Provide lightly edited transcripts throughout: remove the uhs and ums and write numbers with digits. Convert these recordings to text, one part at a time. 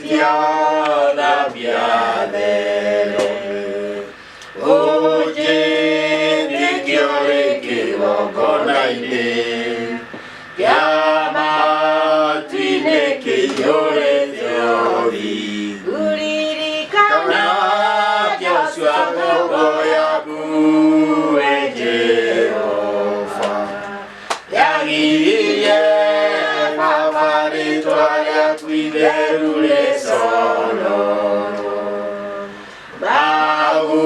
tiada biadere oje de kiore ke okonaine yama tine ke yore teori uriri kana Joshua boya bu Jehova yagiye mafari twaya kwiderule solo bagu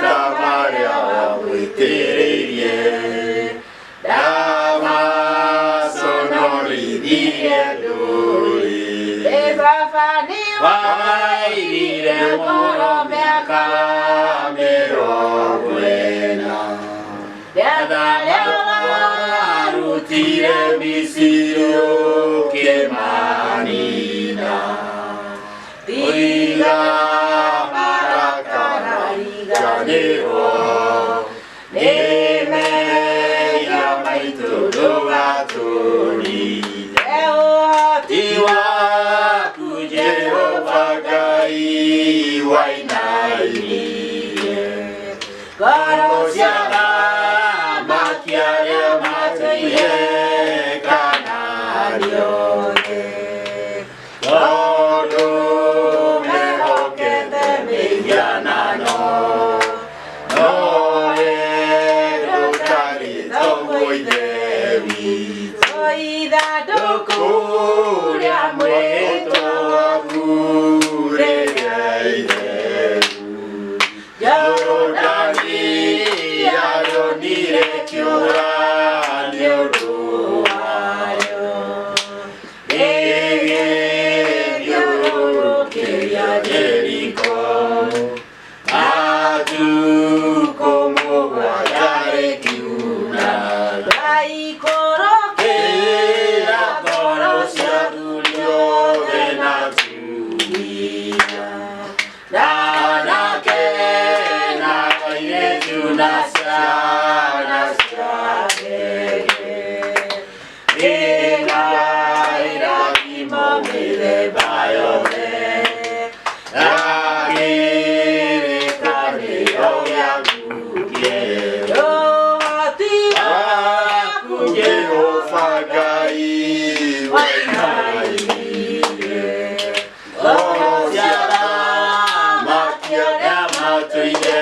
damaria witerie dama sonori dieduri ebafani waire moro meaka mero buena Tire misiro que manina Diga para carariga nero Neme yamai todo aturi Diwa kujero bagai wainai Garosiana makiare matuye canario Todo me hoke te mediana no No rotari tongoi devi Soida dokure amueto agure Yorodani Aronire Kyora Nyoruayo Ege Yoro Keria Jericho Adu como Guayare Kiuna Gai Koro Kera Toro Siadulio de Natsuia Nana Kena Nasa Nasa Ega Ira Kimo Mile Bayone Agire Kani Oya Kuye Yo Hati Akuye Ofagai Wainai Osiara Makia Matuye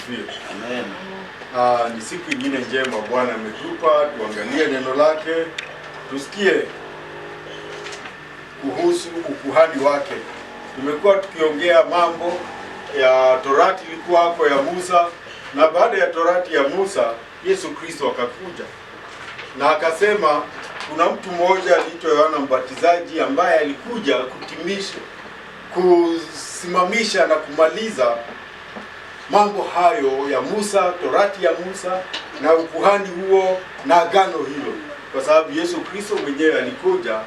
asifiwe. Amen. Ni siku nyingine njema Bwana ametupa, tuangalie neno lake, tusikie kuhusu ukuhani wake. Tumekuwa tukiongea mambo ya Torati ilikuwa hapo ya Musa, na baada ya Torati ya Musa Yesu Kristo akakuja na akasema kuna mtu mmoja aliitwa Yohana Mbatizaji ambaye alikuja kusimamisha na kumaliza mambo hayo ya Musa, Torati ya Musa na ukuhani huo na agano hilo, kwa sababu Yesu Kristo mwenyewe alikuja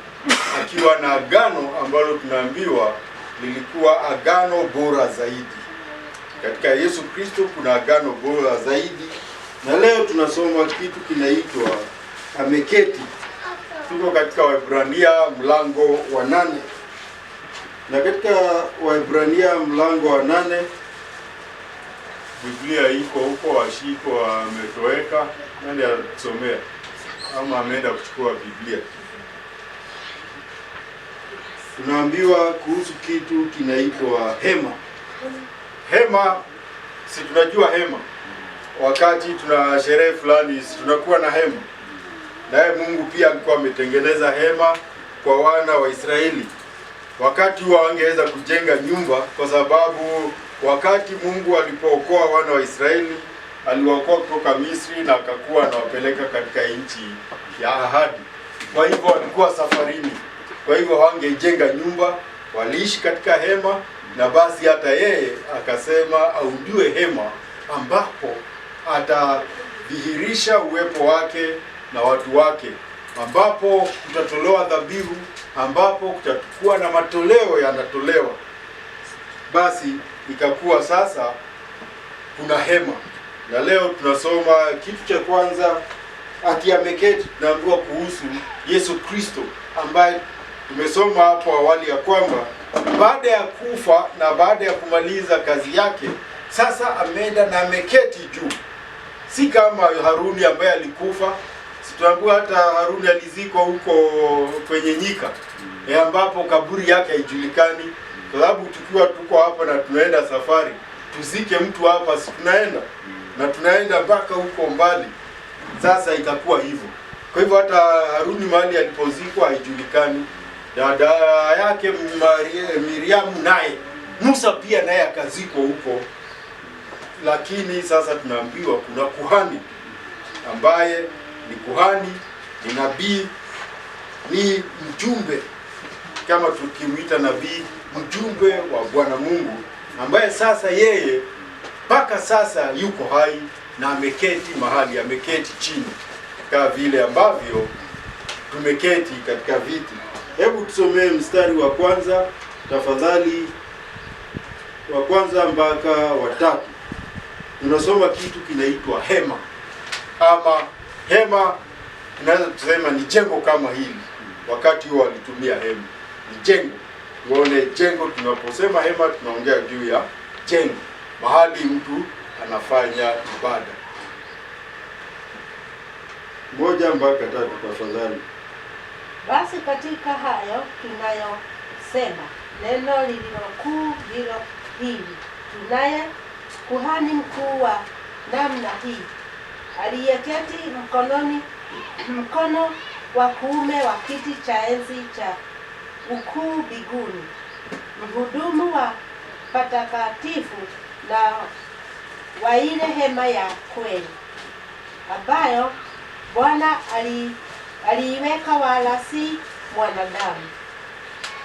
akiwa na agano ambalo tunaambiwa lilikuwa agano bora zaidi. Katika Yesu Kristo kuna agano bora zaidi, na leo tunasoma kitu kinaitwa ameketi. Tuko katika Waebrania mlango wa 8, na katika Waebrania mlango wa 8 Biblia iko huko, washiko ametoweka. Nani atusomea ama ameenda kuchukua Biblia? Tunaambiwa kuhusu kitu kinaitwa hema. Hema, si tunajua hema, wakati tuna sherehe fulani tunakuwa na hema. Naye Mungu pia alikuwa ametengeneza hema kwa wana wa Israeli. Wakati huo wangeweza kujenga nyumba, kwa sababu wakati Mungu alipookoa wana wa Israeli, aliwaokoa kutoka Misri na akakuwa anawapeleka katika nchi ya ahadi. Kwa hivyo walikuwa safarini. Kwa hivyo wangejenga nyumba, waliishi katika hema, na basi hata yeye akasema aundiwe hema ambapo atadhihirisha uwepo wake na watu wake, ambapo kutatolewa dhabihu, ambapo kutakuwa na matoleo yanatolewa. Basi ikakuwa sasa kuna hema. Na leo tunasoma kitu cha kwanza ati ameketi. Tunaambiwa kuhusu Yesu Kristo ambaye tumesoma hapo awali ya kwamba baada ya kufa na baada ya kumaliza kazi yake, sasa ameenda na ameketi juu. Si kama Haruni ambaye alikufa. Situambiwa hata Haruni alizikwa huko kwenye nyika, ambapo kaburi yake haijulikani. Kwa sababu tukiwa tuko hapa na tunaenda safari, tuzike mtu hapa, si tunaenda na tunaenda mpaka huko mbali. Sasa itakuwa hivyo. Kwa hivyo hata Haruni mahali alipozikwa haijulikani. Dada yake Miriamu naye, Musa pia naye akazikwa huko. Lakini sasa tunaambiwa kuna kuhani ambaye ni kuhani, ni nabii, ni mjumbe, kama tukimwita nabii, mjumbe wa Bwana Mungu, ambaye sasa yeye mpaka sasa yuko hai na ameketi mahali, ameketi chini kama vile ambavyo tumeketi katika viti. Hebu tusomee mstari wa kwanza tafadhali, wa kwanza mpaka wa 3. Tunasoma kitu kinaitwa hema, ama hema tunaweza kusema ni jengo kama hili. Wakati huo walitumia hema, ni jengo. Tuone jengo, tunaposema hema tunaongea juu ya jengo, mahali mtu anafanya ibada. 1 mpaka 3 tafadhali. Basi katika hayo tunayosema, neno lililokuu hilo hili, tunaye kuhani mkuu wa namna hii, aliyeketi mkono wa kuume wa kiti cha enzi cha ukuu mbinguni, mhudumu wa patakatifu na wa ile hema ya kweli, ambayo Bwana aliiweka, wala si mwanadamu.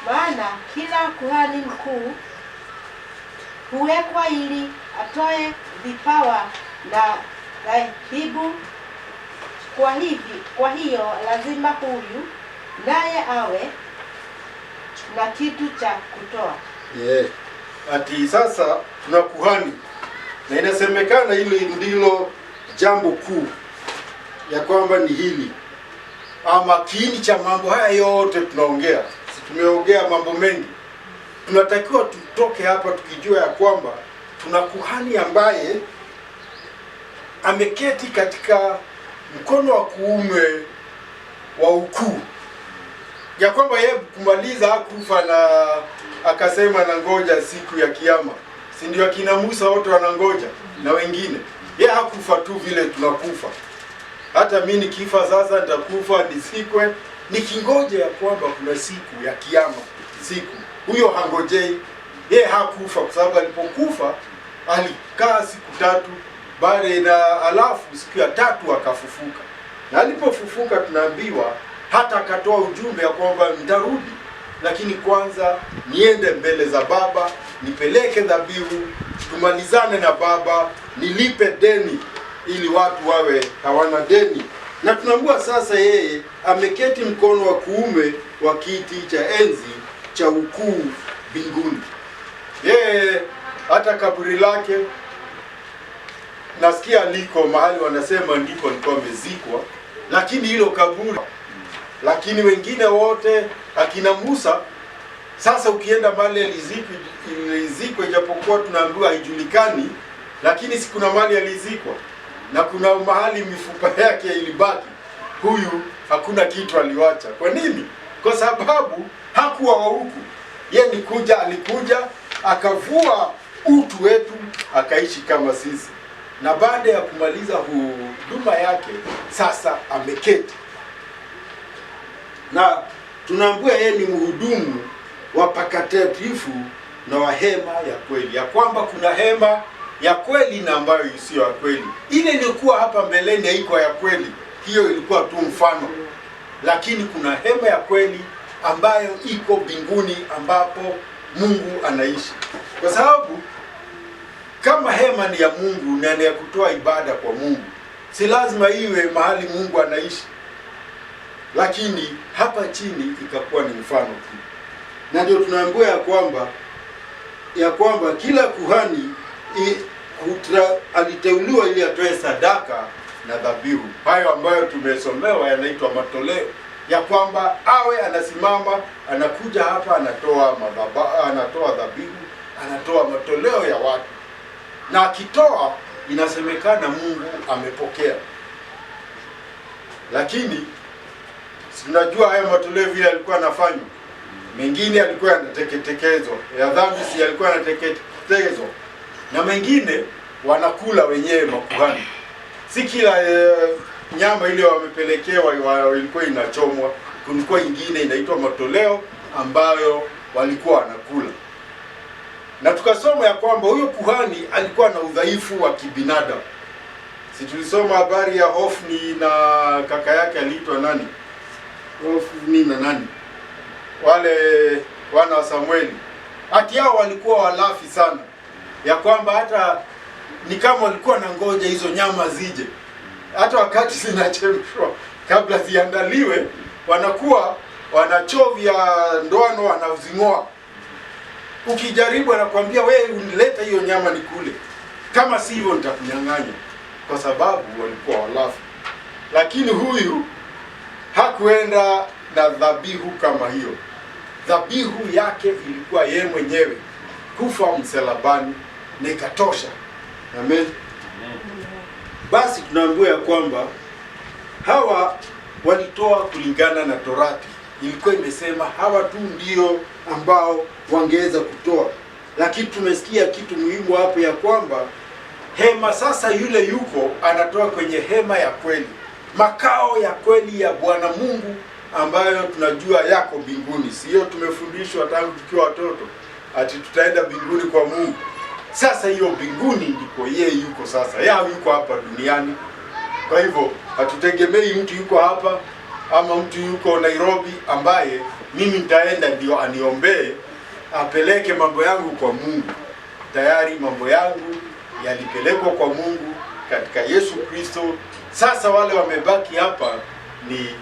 Maana kila kuhani mkuu huwekwa ili atoe vipawa na dhabihu. Kwa hiyo lazima huyu naye awe na kitu cha kutoa. Ati sasa tuna kuhani, na inasemekana hilo ndilo jambo kuu, ya kwamba ni hili ama kiini cha mambo haya yote tunaongea. Si tumeongea mambo mengi. Tunatakiwa tutoke hapa tukijua ya kwamba tuna kuhani ambaye ameketi katika mkono wa kuume wa ukuu, ya kwamba yeye kumaliza hakufa na akasema na ngoja siku ya kiyama. si ndio? Akina Musa wote wanangoja na wengine. Yeye hakufa tu vile tunakufa. Hata mimi nikifa sasa nitakufa nisikwe, nikingoja ya kwamba kuna siku ya kiyama, siku. Huyo hangojei. Yeye hakufa kwa sababu alipokufa alikaa siku 3 baada na alafu siku ya 3 akafufuka. Na alipofufuka tunaambiwa hata akatoa ujumbe ya kwamba nitarudi, lakini kwanza niende mbele za Baba, nipeleke dhabihu, tumalizane na Baba, nilipe deni ili watu wawe hawana deni. Na tunaambiwa sasa yeye ameketi mkono wa kuume wa kiti cha enzi cha ukuu mbinguni. Yeye hata kaburi lake nasikia liko mahali wanasema ndipo alikuwa amezikwa, lakini hilo kaburi, lakini wengine wote akina Musa sasa ukienda mahali alizikwa, ijapokuwa tunaambiwa haijulikani, lakini si kuna mahali alizikwa na kuna mahali mifupa yake ilibaki. Huyu hakuna kitu aliwacha. Kwa nini? Kwa sababu hakuwa wa huku. Yeye alikuja akavua utu wetu akaishi kama sisi, na baada ya kumaliza huduma yake sasa ameketi, na tunaambiwa yeye ni mhudumu wa patakatifu na wa hema ya kweli, ya kwamba kuna hema ya kweli na ambayo isiyo ya kweli. Ile ilikuwa hapa mbeleni haikuwa ya kweli, hiyo ilikuwa tu mfano, lakini kuna hema ya kweli ambayo iko mbinguni ambapo Mungu anaishi. Kwa sababu kama hema ni ya Mungu na ni ya kutoa ibada kwa Mungu, si lazima iwe mahali Mungu anaishi, lakini hapa chini ikakuwa ni mfano tu. Na ndio tunaambiwa ya kwamba kila kuhani aliteuliwa ili atoe sadaka na dhabihu. Hayo ambayo tumesomewa yanaitwa matoleo, ya kwamba awe anasimama, anakuja hapa, anatoa dhabihu, anatoa matoleo ya watu, na akitoa inasemekana Mungu amepokea. Lakini tunajua haya matoleo vile alikuwa anafanywa, mengine alikuwa yanateketekezwa, ya dhambi si alikuwa yanateketekezwa, na mengine wanakula wenyewe makuhani. Si kila nyama ile wamepelekewa ilikuwa inachomwa. Kulikuwa ingine inaitwa matoleo ambayo walikuwa wanakula. Na tukasoma ya kwamba huyo kuhani alikuwa na udhaifu wa kibinadamu. Si tulisoma habari ya Hofni na kaka yake aliitwa nani? Hofni na nani? Wale wana wa Samueli. Hati yao walikuwa walafi sana, ya kwamba hata ni kama walikuwa na ngoja hizo nyama zije. Hata wakati zinachemshwa kabla ziandaliwe, wanakuwa wanachovya ndoano, wanazing'oa. Ukijaribu anakuambia wewe unileta hiyo nyama nikule, kama si hivyo nitakunyang'anya, kwa sababu walikuwa walafi. Lakini huyu hakuenda na dhabihu kama hiyo. Dhabihu yake ilikuwa yeye mwenyewe kufa msalabani, na ikatosha. Amen. Basi tunaambiwa ya kwamba hawa walitoa kulingana na Torati. Ilikuwa imesema hawa tu ndio ambao wangeweza kutoa. Lakini tumesikia kitu muhimu hapo, ya kwamba hema sasa yule yuko anatoa kwenye hema ya kweli, makao ya kweli ya Bwana Mungu ambayo tunajua yako mbinguni. Sio tumefundishwa tangu tukiwa watoto ati tutaenda mbinguni kwa Mungu. Sasa hiyo mbinguni ndipo yeye yuko sasa. Yeye yuko hapa duniani. Kwa hivyo hatutegemei mtu yuko hapa ama mtu yuko Nairobi ambaye mimi nitaenda ndio aniombee apeleke mambo yangu kwa Mungu. Tayari mambo yangu yalipelekwa kwa Mungu katika Yesu Kristo. Sasa wale wamebaki hapa ni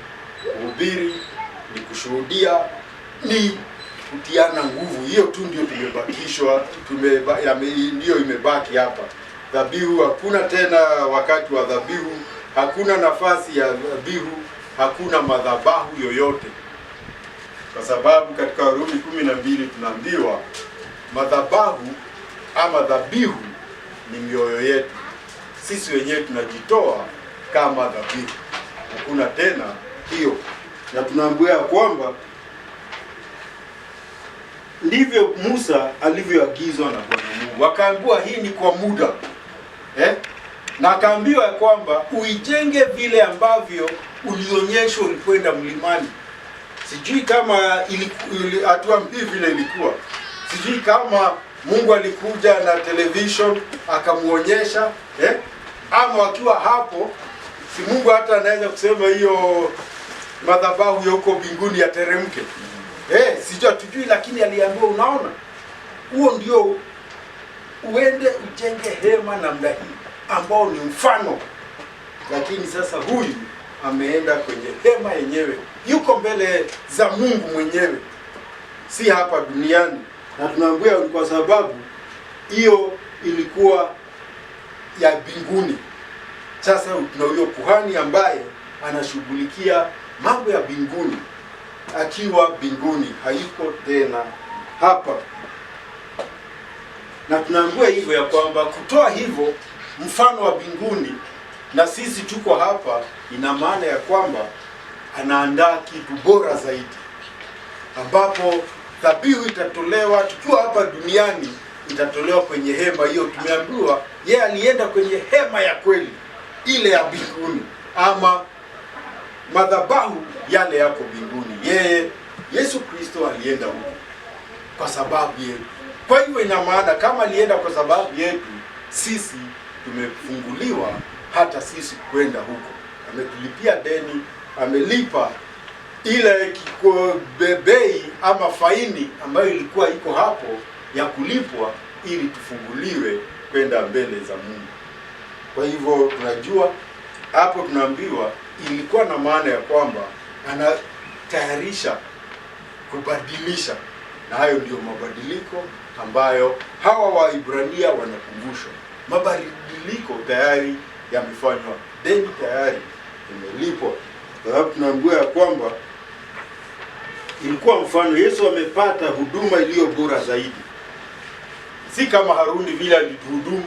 kuhubiri, ni kushuhudia, ni kutiana nguvu. Hiyo tu ndio tumebakishwa, ndio imebaki hapa. Dhabihu hakuna tena, wakati wa dhabihu hakuna nafasi ya dhabihu, hakuna madhabahu yoyote, kwa sababu katika Warumi 12 tunaambiwa madhabahu ama dhabihu ni mioyo yetu. Sisi wenyewe tunajitoa kama dhabihu, hakuna tena hiyo. Na tunaambiwa kwamba ndivyo Musa alivyoagizwa na Bwana Mungu. wakaambiwa hii ni kwa muda na akaambiwa ya kwamba uijenge vile ambavyo ulionyeshwa ulikwenda mlimani. Sijui kama hatuambii vile ilikuwa, sijui kama Mungu alikuja na television akamuonyesha ama wakiwa hapo, si Mungu hata anaweza kusema hiyo madhabahu ya huko mbinguni yateremke. Sijui tujui, lakini aliambiwa unaona, huo ndio uende ujenge hema namna hii ambao ni mfano. Lakini sasa huyu ameenda kwenye hema yenyewe, yuko mbele za Mungu mwenyewe, si hapa duniani. Na tunaambiwa kwa sababu hiyo ilikuwa ya mbinguni. Sasa tuna huyo kuhani ambaye anashughulikia mambo ya mbinguni, akiwa mbinguni, hayuko tena hapa. Na tunaambiwa hivyo ya kwamba kutoa hivyo mfano wa mbinguni na sisi tuko hapa, ina maana ya kwamba anaandaa kitu bora zaidi, ambapo dhabihu itatolewa tukiwa hapa duniani, itatolewa kwenye hema hiyo. Tumeambiwa yeye alienda kwenye hema ya kweli, ile ya mbinguni, ama madhabahu yale yako mbinguni. Yeye Yesu Kristo alienda huko kwa sababu yetu. Kwa hivyo ina maana kama alienda kwa sababu yetu, sisi tumefunguliwa hata sisi kwenda huko. Ametulipia deni, amelipa ile bei ama faini ambayo ilikuwa iko hapo ya kulipwa, ili tufunguliwe kwenda mbele za Mungu. Kwa hivyo tunajua hapo, tunaambiwa ilikuwa na maana ya kwamba anatayarisha kubadilisha, na hayo ndio mabadiliko ambayo hawa Waibrania wanakumbushwa. Mabadiliko tayari yamefanywa, deni tayari imelipwa. Sababu tunaambiwa ya kwamba ilikuwa mfano, Yesu amepata huduma iliyo bora zaidi, si kama Haruni vile alituhudumu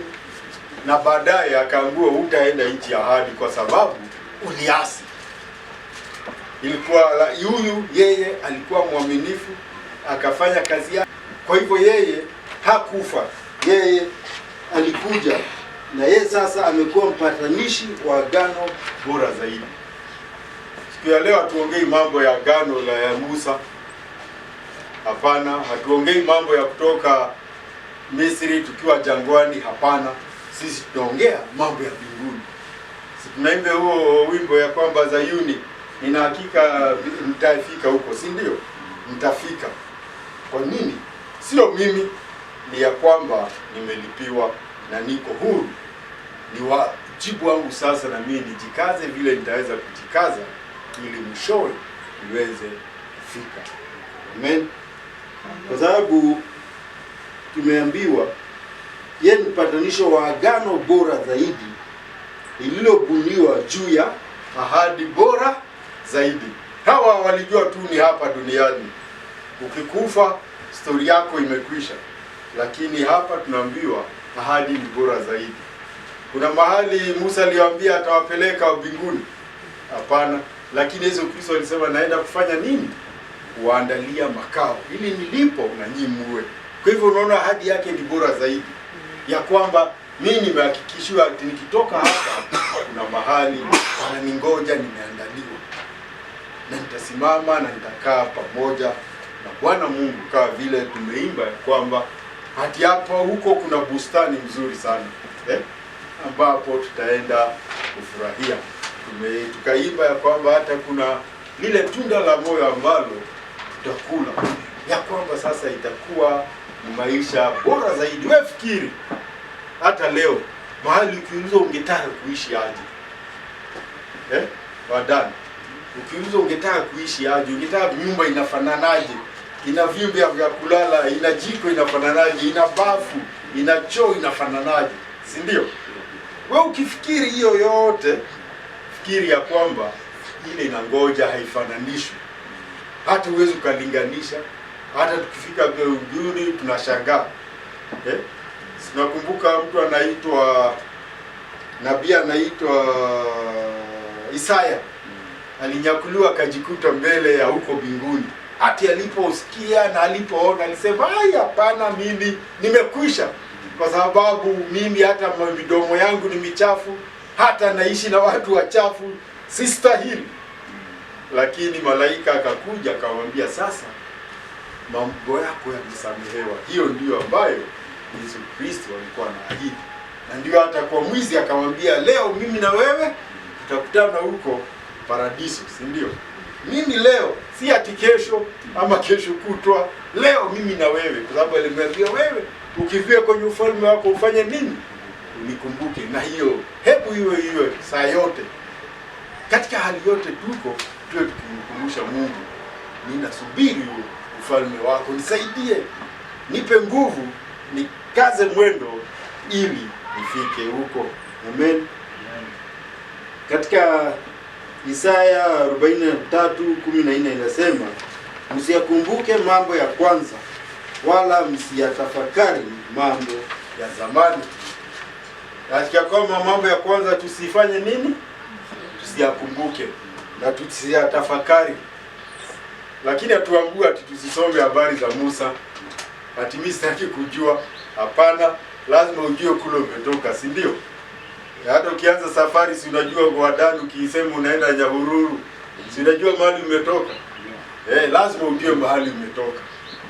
na baadaye akaambiwa utaenda nchi ya ahadi kwa sababu uliasi. Ilikuwa huyu, yeye alikuwa mwaminifu, akafanya kazi yake. Kwa hivyo yeye hakufa, yeye alikuja, na yeye sasa amekuwa mpatanishi wa agano bora zaidi. Siku ya leo hatuongei mambo ya agano la ya Musa. Hapana, hatuongei mambo ya kutoka Misri tukiwa jangwani. Hapana, sisi tunaongea mambo ya mbinguni. Si tunaimba huo wimbo ya kwamba Zayuni, nina hakika mtafika huko, si ndio? Mtafika. Kwa nini? Sio mimi, ni ya kwamba nimelipiwa na niko huru. Ni wajibu wangu sasa na mimi nijikaze vile nitaweza kujikaza, ili mwishowe niweze kufika. Amen. Kwa sababu tumeambiwa yeye ni mpatanisho wa agano bora zaidi, lililobuniwa juu ya ahadi bora zaidi. Hawa walijua tu ni hapa duniani, ukikufa stori yako imekwisha. Lakini hapa tunaambiwa ahadi ni bora zaidi. Kuna mahali Musa aliwaambia atawapeleka mbinguni? Hapana. Lakini Yesu Kristo alisema naenda kufanya nini? Kuandalia makao, ili nilipo na nyinyi muwe. Kwa hivyo unaona ahadi yake ni bora zaidi, ya kwamba mimi nimehakikishiwa nikitoka hapa kuna mahali wananingoja, nimeandaliwa, na nitasimama na nitakaa pamoja na Bwana Mungu, kama vile tumeimba kwamba hati hapa huko kuna bustani mzuri sana ambapo tutaenda kufurahia. Tukaimba ya kwamba hata kuna lile tunda la moyo ambalo tutakula, ya kwamba sasa itakuwa ni maisha bora zaidi. Wewe fikiri hata leo mahali ukiulizwa ungetaka kuishi aje, wadani, ukiulizwa ungetaka kuishi aje, ungetaka nyumba inafananaje, ina vyumba vya kulala, ina jiko inafananaje, ina bafu, ina choo inafananaje, si ndio? Wewe ukifikiri hiyo yote, fikiri ya kwamba ile inangoja haifananishwi. Hata uwezi ukalinganisha. Hata tukifika mbinguni tunashangaa. Sinakumbuka mtu anaitwa nabii anaitwa Isaya, alinyakuliwa akajikuta mbele ya huko mbinguni. Hata aliposikia na alipoona alisema, "Ai, hapana, mimi nimekwisha. kwa sababu mimi hata midomo yangu ni michafu, hata naishi na watu wachafu, sistahili. Lakini malaika akakuja akamwambia, sasa mambo yako yamesamehewa. Hiyo ndiyo ambayo Yesu Kristo alikuwa anaahidi, na ndio hata kwa mwizi akamwambia, leo mimi na wewe tutakutana huko paradiso, si ndio? Mimi leo, si ati kesho ama kesho kutwa, leo mimi na wewe, kwa sababu alimwambia, wewe ukifia kwenye ufalme wako ufanye nini? Unikumbuke. Na hiyo hebu iwe saa yote, katika hali yote tuwe tukimkumbusha Mungu, ninasubiri ufalme wako, nisaidie, nipe nguvu, nikaze mwendo ili nifike huko. Amen. Katika Isaya 43:14 inasema, msiyakumbuke mambo ya kwanza, wala msiyatafakari mambo ya zamani. Katika kwamba mambo ya kwanza tusifanye nini? Tusiyakumbuke na tusiyatafakari. Lakini hatuambiwa ati tusisome habari za Musa. Ati mimi sitaki kujua. Hapana, lazima ujue kule umetoka, si ndio? Hata ukianza safari, si unajua Gwadani, ukisema unaenda Nyahururu, si unajua mahali umetoka? Lazima ujue mahali umetoka.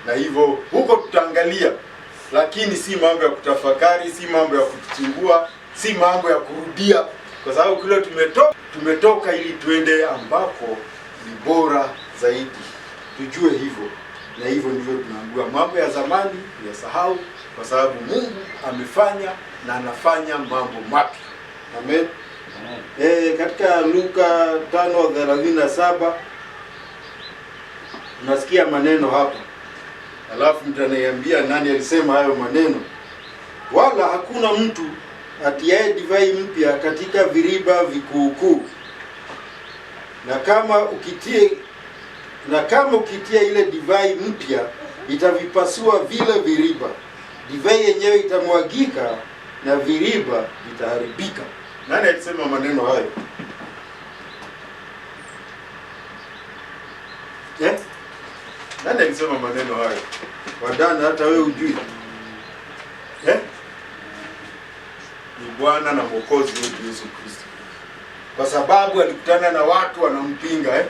Na hivyo huko tutaangalia, lakini si mambo ya kutafakari, si mambo ya kutuchungua, si mambo ya kurudia, kwa sababu kule tumetoka ili tuende ambako ni bora zaidi. Tujue hivyo, na hivyo ndivyo tunaambiwa, mambo ya zamani tuyasahau, kwa sababu Mungu amefanya na anafanya mambo mapya. Amen. Katika Luka 5:37 tunasikia maneno hapa. Alafu mtaniambia nani alisema hayo maneno? Wala hakuna mtu atiaye divai mpya katika viriba vikuukuu. Na kama ukitia ile divai mpya, itavipasua vile viriba. Divai yenyewe itamwagika na viriba vitaharibika. Nani alisema maneno hayo? Nani alisema maneno hayo? Wadana, hata wewe ujui. Ni Bwana na Mwokozi wetu Yesu Kristo. Kwa sababu alikutana na watu wanampinga,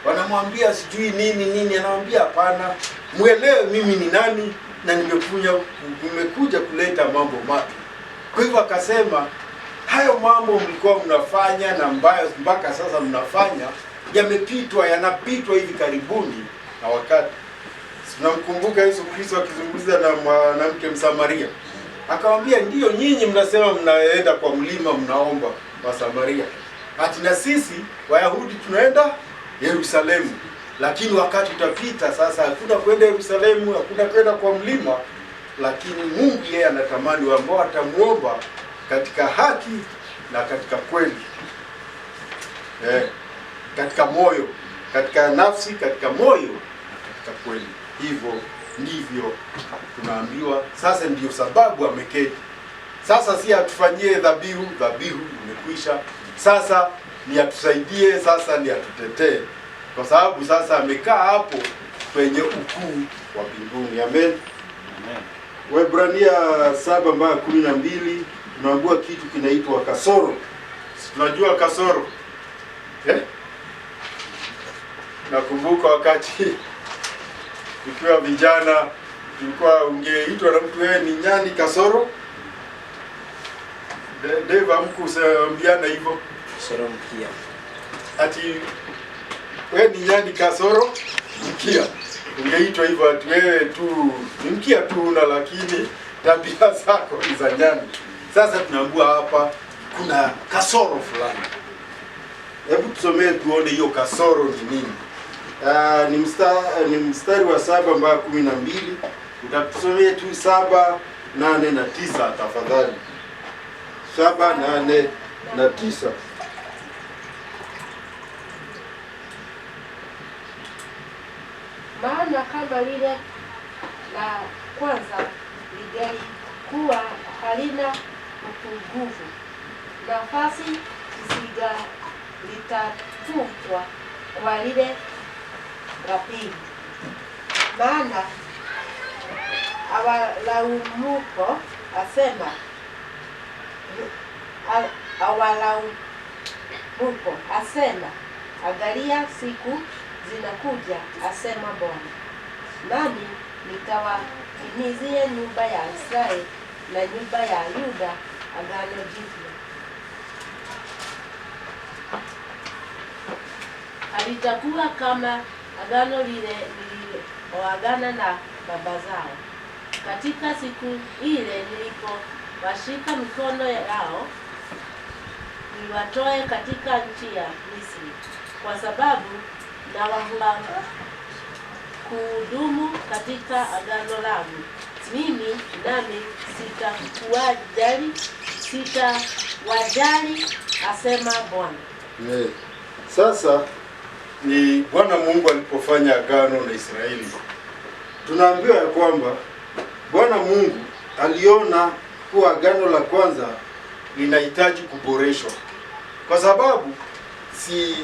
wanamwambia sijui nini, anamwambia hapana, muelewe mimi ni nani na nimekuja kuleta mambo mapya. Kwa hivyo akasema, hayo mambo mlikuwa mnafanya na ambayo mpaka sasa mnafanya yanapitwa hivi karibuni na wakati. Tunamkumbuka Yesu Kristo akizungumza na mwanamke Msamaria. Akamwambia, ndio nyinyi mnasema mnaenda kwa mlima mnaomba wa Samaria, ati na sisi Wayahudi tunaenda Yerusalemu. Lakini wakati utapita sasa, hakuna kwenda Yerusalemu, hakuna kwenda kwa mlima, lakini Mungu yeye anatamani ambao watamuomba katika haki na katika kweli. Katika moyo, katika nafsi, katika moyo na katika kweli. Hivyo ndivyo tunaambiwa. Sasa ndiyo sababu ameketi. Sasa si atufanyie dhabihu imekwisha. Sasa ni atusaidie, sasa ni atutetee, kwa sababu sasa amekaa hapo kwenye ukuu wa mbinguni. Amen. Waebrania 7:12 tunaambiwa kitu kinaitwa kasoro. Tunajua kasoro. Nakumbuka wakati tukiwa vijana, tulikuwa ungeitwa na mtu, wewe ni nyani kasoro. Deva amkuambiana hivyo, kasoro mkia. Ati wewe ni nyani kasoro mkia. Ungeitwa hivyo, ati wewe tu ni mkia tu una, lakini tabia zako ni za nyani. Sasa tunaambiwa hapa kuna kasoro fulani. Hebu tusomee tuone hiyo kasoro ni nini. Ni mstari wa 7:12. Utatusomea tu 7, 8 na 9 tafadhali. 7, 8 na 9. Maana kama lile la kwanza lingalikuwa halina upungufu, nafasi zingalitafutwa kwa lile la pili. Maana awalaumuko asema awalaumu asema, angalia siku zinakuja, asema Bwana, nami nitawatimizie nyumba ya Israeli na nyumba ya Yuda agano jipya. Halitakuwa kama agano lile nililoagana na baba zao katika siku ile nilipowashika mikono yao niwatoe katika nchi ya Misri, kwa sababu nawahurumu kudumu katika agano langu mimi, nami sitawajali, asema Bwana. Sasa ni Bwana Mungu alipofanya agano na Israeli, tunaambiwa ya kwamba Bwana Mungu aliona kuwa agano la kwanza linahitaji kuboreshwa, kwa sababu si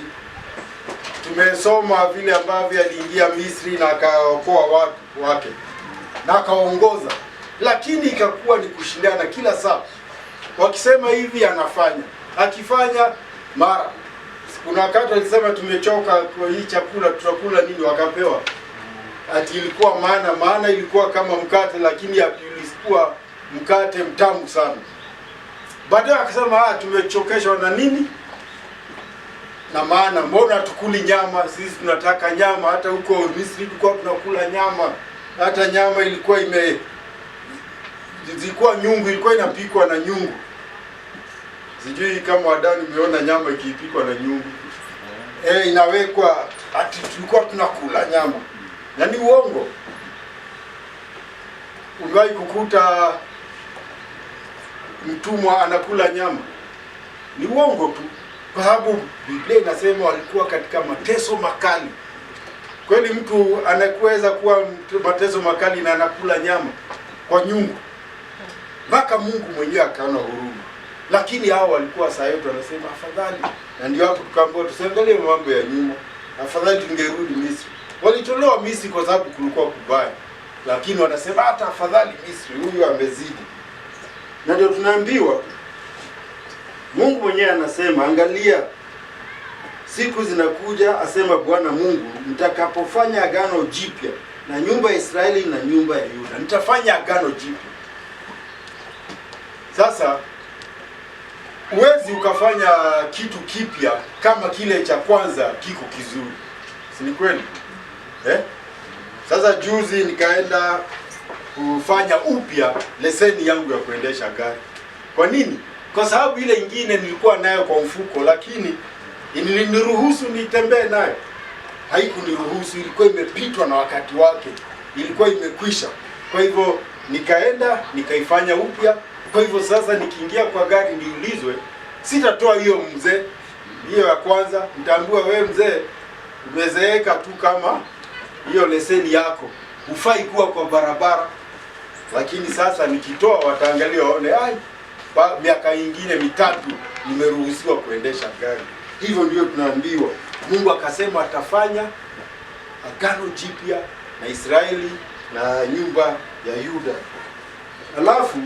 tumesoma vile ambavyo aliingia Misri na akaokoa watu wake na akaongoza, lakini ikakuwa ni kushindana kila saa. Wakisema hivi anafanya, akifanya mara. Kuna wakati alisema tumechoka kwa hii chakula, tutakula nini? Wakapewa ati ilikuwa maana ilikuwa kama mkate, lakini ilikuwa mkate mtamu sana. Baadaye akasema tumechokeshwa na nini? Na maana, mbona tukuli nyama? Sisi tunataka nyama. Hata huko Misri tulikuwa tunakula nyama, hata nyama ilikuwa zilikuwa nyungu, ilikuwa inapikwa na nyungu. Sijui kama wadani umeona nyama ikipikwa na nyungu. Inawekwa ati tulikuwa tunakula nyama. Na ni uongo. Umewahi kukuta mtumwa anakula nyama? Ni uongo tu, kwa sababu Biblia inasema walikuwa katika mateso makali. Kweli mtu anakuweza kuwa mateso makali na anakula nyama kwa nyungu? Mpaka Mungu mwenyewe akaona huruma. Lakini hao walikuwa saa yote wanasema afadhali, na ndio hapo tukaambiwa tusiangalie mambo ya nyuma, afadhali tungerudi Misri. Walitolewa Misri kwa sababu kulikuwa kubaya, lakini wanasema hata afadhali Misri, huyu amezidi. Na ndio tunaambiwa Mungu mwenyewe anasema, angalia siku zinakuja, asema Bwana Mungu, mtakapofanya agano jipya na nyumba ya Israeli na nyumba ya Yuda. Nitafanya agano jipya. Sasa huwezi ukafanya kitu kipya kama kile cha kwanza kiko kizuri. Si ni kweli? Sasa juzi nikaenda kufanya upya leseni yangu ya kuendesha gari. Kwa nini? Kwa sababu ile ingine nilikuwa nayo kwa mfuko, lakini iliniruhusu nitembee nayo. Haikuniruhusu, ilikuwa imepitwa na wakati wake, ilikuwa imekwisha. Kwa hivyo nikaenda nikaifanya upya. Kwa hivyo sasa nikiingia kwa gari niulizwe, sitatoa hiyo mzee, hiyo ya kwanza. Nitaambiwa wewe mzee, umezeeka tu kama hiyo leseni yako, hufai kuwa kwa barabara. Lakini sasa nikitoa wataangalia waone, miaka ingine 3 nimeruhusiwa kuendesha gari. Hivyo ndio tunaambiwa. Mungu akasema atafanya agano jipya na Israeli na nyumba ya Yuda. Alafu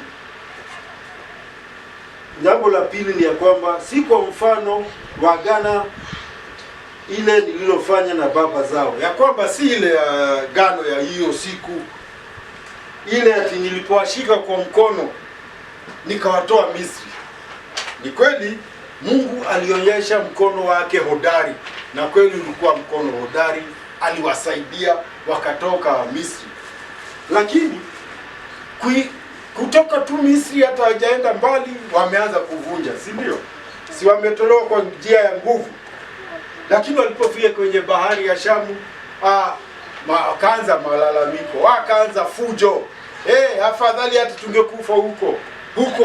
jambo la pili ni ya kwamba si kwa mfano wa agano ile nililofanya na baba zao, ya kwamba si ile agano ya hiyo siku ile ati nilipowashika kwa mkono nikawatoa Misri. Ni kweli Mungu alionyesha mkono wake hodari, na kweli ulikuwa mkono hodari, aliwasaidia wakatoka Misri. Lakini kutoka tu Misri hata hajaenda mbali, wameanza kuvunja, si ndio? Si wametolewa kwa njia ya nguvu. Lakini walipofika kwenye bahari ya Shamu, wakaanza malalamiko, wakaanza fujo. Afadhali hata tungekufa huko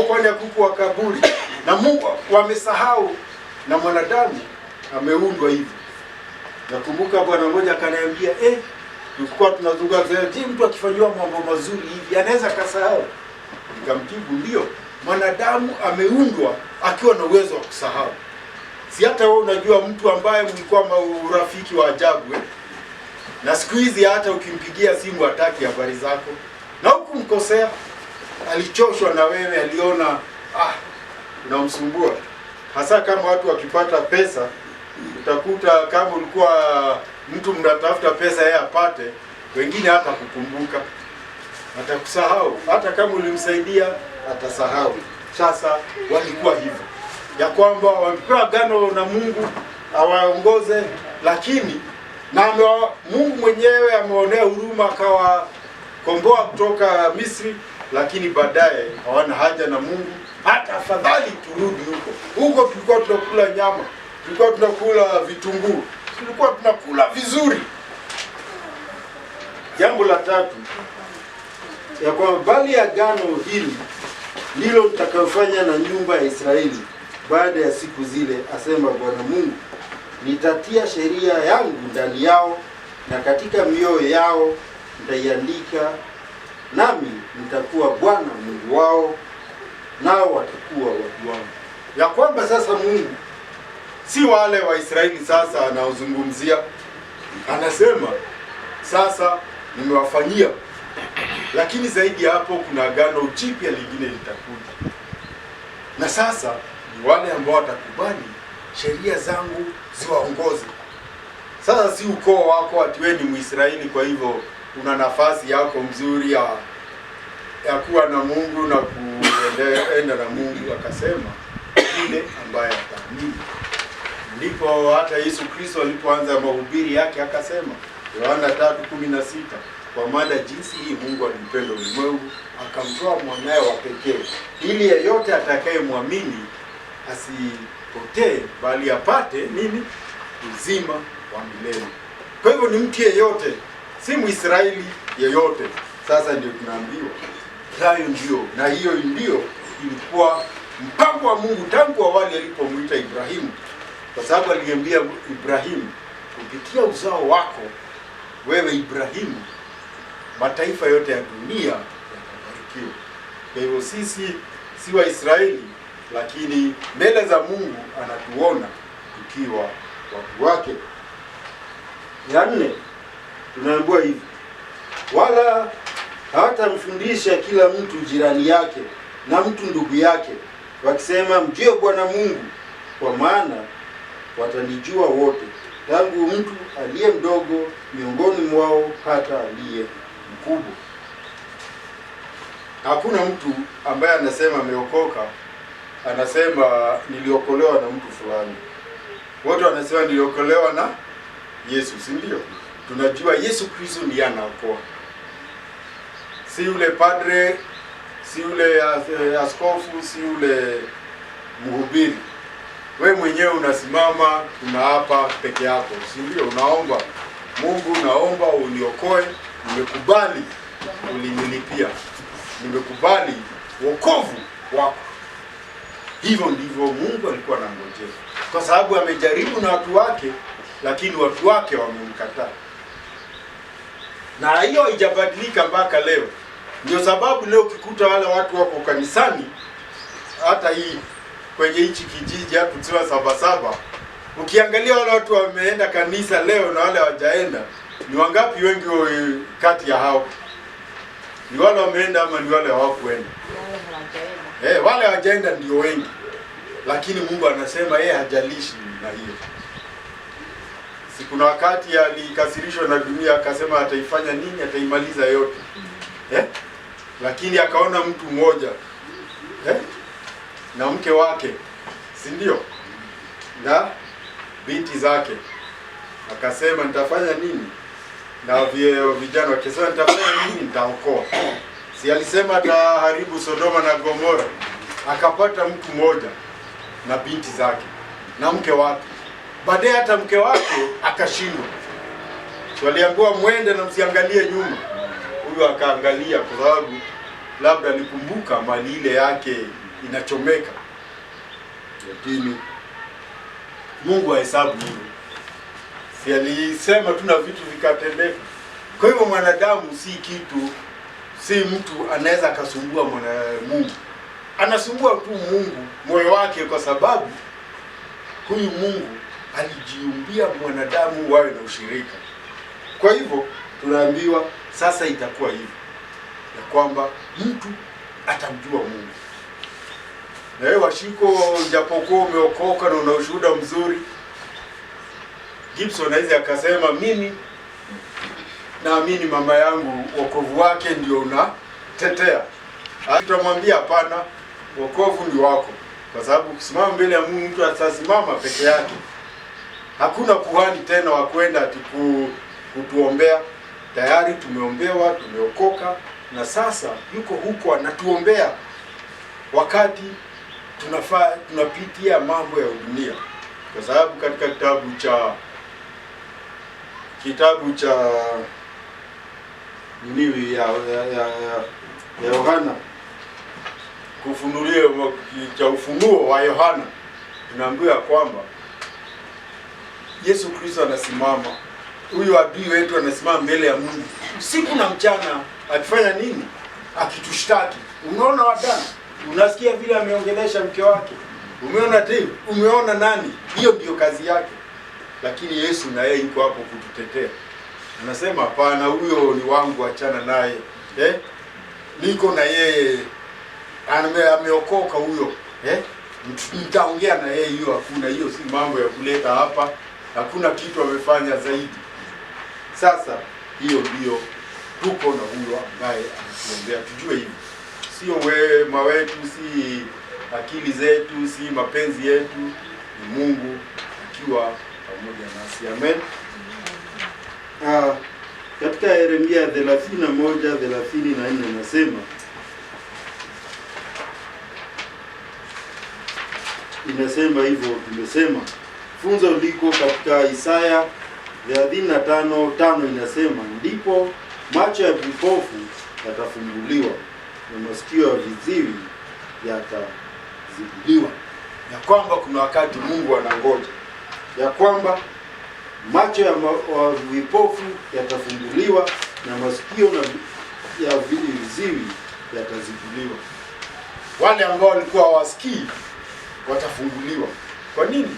kwani hakukuwa kaburi. Na Mungu wamesahau, na mwanadamu ameundwa hivyo. Nakumbuka bwana mmoja akaniambia, tulikuwa tunazungumza, mtu akifanywa mambo mazuri hivi anaweza kasahau? Nikamjibu, ndio, mwanadamu ameundwa akiwa na uwezo wa kusahau. Si hata wewe unajua mtu ambaye mlikuwa urafiki wa ajabu, na siku hizi hata ukimpigia simu hataki habari zako, na hukumkosea. alichoshwa na wewe, aliona unamsumbua. Hasa kama watu wakipata pesa, utakuta kama ulikuwa mtu mnatafuta pesa yeye apate, wengine hata kukumbuka, atakusahau. Hata kama ulimsaidia atasahau. Sasa walikuwa hivyo, ya kwamba wamepewa agano na Mungu awaongoze, lakini na Mungu mwenyewe ameonea huruma akawakomboa kutoka Misri, lakini baadaye hawana haja na Mungu. Hata afadhali turudi huko tulikuwa tunakula nyama, tulikuwa tunakula vitunguu, tulikuwa tunakula vizuri. Jambo la tatu, ya kwamba bali agano hili ndilo nitakayofanya na nyumba ya Israeli baada ya siku zile, asema Bwana Mungu, nitatia sheria yangu ndani yao na katika mioyo yao nitaiandika, nami nitakuwa Bwana Mungu wao, nao watakuwa watu wangu. Ya kwamba sasa Mungu si wale wa Israeli sasa anaozungumzia, anasema sasa nimewafanyia, lakini zaidi ya hapo kuna agano jipya lingine litakuja. Na sasa ni wale ambao watakubali sheria zangu ziwaongoze. Sasa si ukoo wako ati wewe ni Mwisraeli, kwa hivyo una nafasi yako mzuri ya kuwa na Mungu na kuenda na Mungu. Akasema yule ambaye ataamini. Ndipo hata Yesu Kristo alipoanza mahubiri yake akasema, Yohana 3:16, kwa maana jinsi hii Mungu alimpenda ulimwengu akamtoa mwanae wa pekee, ili yeyote atakayemwamini asipotee bali apate nini? Uzima wa milele. Kwa hivyo ni mtu yeyote, si Mwisraeli yeyote. Sasa ndio tunaambiwa hayo ndio, na hiyo ndio ilikuwa mpango wa Mungu tangu awali alipomwita Ibrahimu, kwa sababu aliambia Ibrahimu, kupitia uzao wako wewe Ibrahimu, mataifa yote ya dunia yatabarikiwa. Kwa hivyo sisi si Waisraeli, lakini mbele za Mungu anatuona tukiwa watu wake. Ya nne, tunaambiwa hivi, wala hatamfundisha kila mtu jirani yake na mtu ndugu yake, wakisema, mjue Bwana Mungu, kwa maana watanijua wote, tangu mtu aliye mdogo miongoni mwao hata aliye mkubwa. Hakuna mtu ambaye anasema ameokoka anasema niliokolewa na mtu fulani. Wote wanasema niliokolewa na Yesu, si ndio? Tunajua Yesu Kristo ndiye anaokoa, si yule padre, si yule askofu, si yule mhubiri. We mwenyewe unasimama, unaapa peke yako, si ndio? Unaomba Mungu, naomba uniokoe, nimekubali ulinilipia, nimekubali wokovu wako. Hivyo ndivyo Mungu alikuwa anangojea, kwa sababu amejaribu na watu wake, lakini watu wake wamemkataa. Na hiyo haijabadilika mpaka leo. Ndio sababu leo ukikuta wale watu wako kanisani, hata hii kwenye hichi kijiji hapo tuwa Sabasaba, ukiangalia wale watu wameenda kanisa leo na wale hawajaenda, ni wangapi? Wengi kati ya hao ni wale wameenda ama ni wale hawakuenda? Wale hawajaenda ndio wengi. Lakini Mungu anasema yeye hajalishi na hiyo. Kuna wakati alikasirishwa na dunia, akasema ataifanya nini? Ataimaliza yote. Lakini akaona mtu mmoja na mke wake, si ndio? Na binti zake, akasema nitafanya nini? Na vijana wakisema nitafanya nini? Nitaokoa. Si alisema ataharibu Sodoma na Gomora? Akapata mtu mmoja na binti zake na mke wake. Baadaye hata mke wake akashindwa. Waliambiwa mwende na msiangalie nyuma. Huyu akaangalia kwa sababu labda alikumbuka mali ile yake inachomeka. Lakini Mungu hahesabu hivyo. Si alisema tu na vitu vikatendeka. Kwa hivyo mwanadamu si kitu, si mtu anaweza akasumbua Mungu. Anasumbua tu Mungu moyo wake, kwa sababu huyu Mungu alijiumbia mwanadamu wawe na ushirika. Kwa hivyo tunaambiwa sasa itakuwa hivi, ya kwamba mtu atamjua Mungu. Na wewe Washiko, japokuwa umeokoka na una ushuhuda mzuri, Gibson anaweza akasema mimi naamini mama yangu wokovu wake ndio unatetea. Tutamwambia hapana, wokovu ni wako, kwa sababu kusimama mbele ya Mungu mtu atasimama peke yake. Hakuna kuhani tena wa kwenda ati kutuombea. Tayari tumeombewa, tumeokoka, na sasa yuko huko anatuombea wakati tunapitia mambo ya dunia. Kwa sababu katika kitabu cha nini ya Yohana, kufunulia cha ufunuo wa Yohana, tunaambiwa kwamba Yesu Kristo anasimama, huyu adui wetu anasimama mbele ya Mungu usiku na mchana, akifanya nini? Akitushtaki. Unaona wadana, unasikia vile ameongelesha mke wake, umeona Dave, umeona nani? Hiyo ndio kazi yake. Lakini Yesu na yeye yuko hapo kututetea. Anasema hapana, huyo ni wangu, achana naye. Niko na yeye, ameokoka huyo. Nitaongea na yeye, hiyo hakuna, hiyo si mambo ya kuleta hapa. Hakuna kitu amefanya zaidi. Sasa hiyo ndio tuko na huyo ambaye anatuombea, tujue hivi. Sio wema wetu, si akili zetu, si mapenzi yetu, ni Mungu akiwa pamoja nasi. Amen. Katika Yeremia 31:34 nasema, inasema hivyo, tumesema funzo liko katika Isaya 35:5 inasema, ndipo macho ya vipofu yatafunguliwa na masikio ya viziwi yatazibuliwa. Ya kwamba kuna wakati Mungu anangoja ya kwamba macho ya vipofu yatafunguliwa na masikio ya viziwi yatazibuliwa. Wale ambao walikuwa hawasikii watafunguliwa. Kwa nini?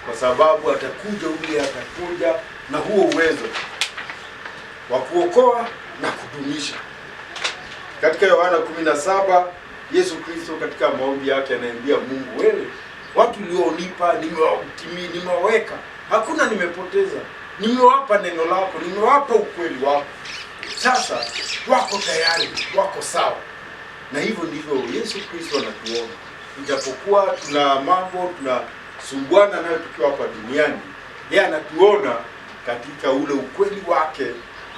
Kwa sababu atakuja na huo uwezo wa kuokoa na kudumisha. Katika Yohana 17, Yesu Kristo katika maombi yake anaambia Mungu, wewe watu ulionipa nimewaweka, hakuna nimepoteza. Nimewapa neno lako, nimewapa ukweli wako. Sasa wako tayari, wako sawa. Na hivyo ndivyo Yesu Kristo anatuona. Ijapokuwa tuna mambo tunasumbuana nayo tukiwa hapa duniani, yeye anatuona katika ule ukweli wake,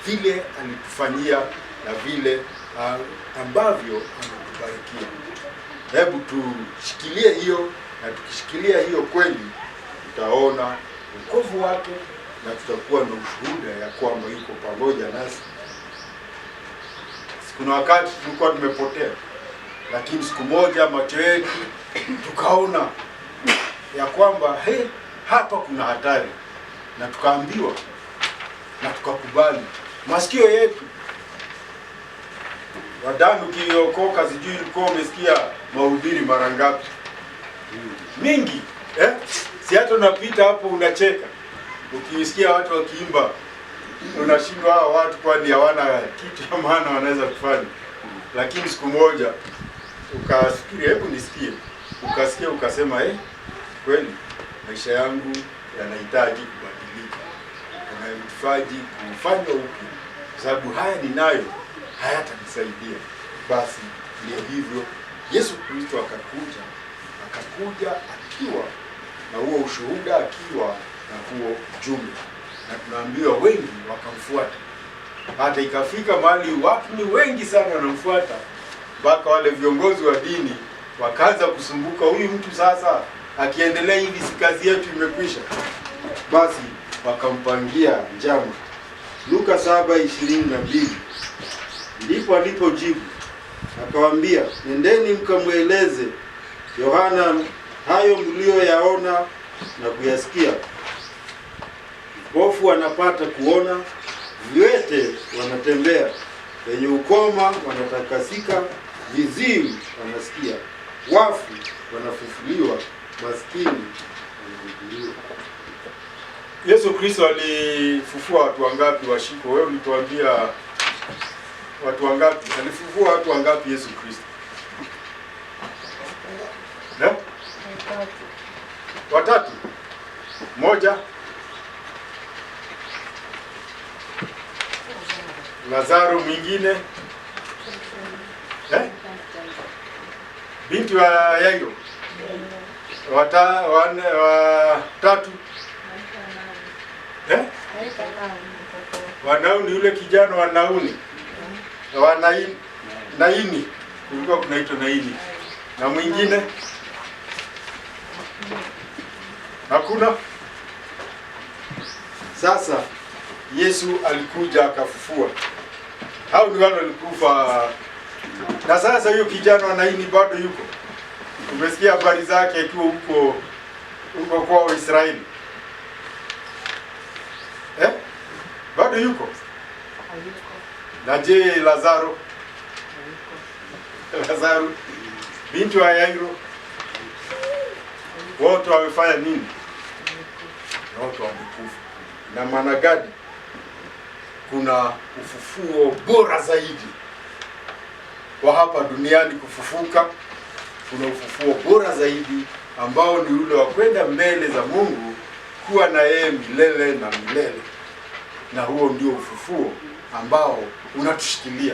vile alitufanyia na vile ambavyo anatubarikia. Hebu tushikilie hiyo, na tukishikilia hiyo kweli tutaona wokovu wake na tutakuwa na ushuhuda ya kwamba yuko pamoja nasi. Kuna wakati tulikuwa tumepotea, lakini siku moja macho yetu tukaona ya kwamba hapa kuna hatari, na tukaambiwa na tukakubali. Masikio yetu wadani, ukiokoka sijui ulikuwa umesikia mahubiri mara ngapi? Mingi. Si hata unapita hapo unacheka. Ukisikia watu wakiimba unashindwa hao watu kwani hawana kitu cha maana wanaweza kufanya. Lakini siku moja ukasikia, hebu nisikie. Ukasikia ukasema kweli maisha yangu yanahitaji kubadilika. Yanahitaji kufanywa upya. Kwa sababu haya ninayo hayatanisaidia. Basi ndio hivyo Yesu Kristo akakuja akiwa na huo ushuhuda, akiwa na huo ujumbe, na tunaambiwa wengi wakamfuata. Hata ikafika mahali watu ni wengi sana wanamfuata, mpaka wale viongozi wa dini wakaanza kusumbuka, huyu mtu sasa akiendelea hivi si kazi yetu imekwisha. Basi wakampangia njama. Luka 7:22 ndipo alipojibu akawaambia, nendeni mkamweleze Yohana hayo mlioyaona na kuyasikia. Vipofu wanapata kuona, viwete wanatembea, wenye ukoma wanatakasika, viziwi wanasikia, wafu wanafufuliwa, maskini wanahudumiwa. Yesu Kristo alifufua watu wangapi Washiko? Wewe ulituambia watu wangapi? Alifufua watu wangapi Yesu Kristo? Watatu. Moja, Lazaro. Mwingine binti wa Yairo. Watatu Wanauni, yule kijana wa Nauni. Naini, kulikuwa kunaitwa Naini. Na mwingine hakuna. Sasa Yesu alikuja akafufua. Hao ni wale walikufa. Na sasa hiyo kijana wa Naini bado yuko. Umesikia habari zake akiwa huko kwa Israeli? Bado yuko? Na je, Lazaro? Lazaro binti wa Yairo, wote wamefanya nini? Wote wamekufa. Na maana gani? Kuna ufufuo bora zaidi wa hapa duniani kufufuka. Kuna ufufuo bora zaidi ambao ni ule wa kwenda mbele za Mungu kuwa na yeye milele na milele. Na huo ndio ufufuo ambao unatushikilia.